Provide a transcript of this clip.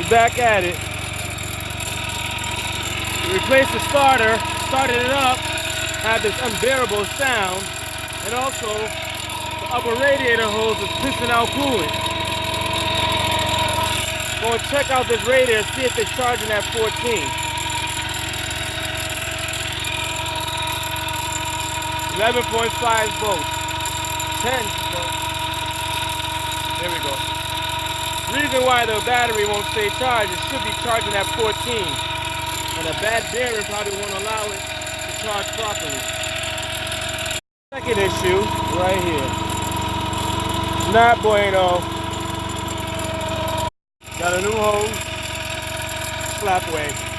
We're back at it. We replaced the starter, started it up, had this unbearable sound, and also the upper radiator hose is pissing out coolant. Go and check out this radiator, see if it's charging at 14. 11.5 volts. 10 volts. There we go. The reason why the battery won't stay charged, it should be charging at 14. And a bad bearing probably won't allow it to charge properly. Second issue, right here. Not bueno. Got a new hose, flapway.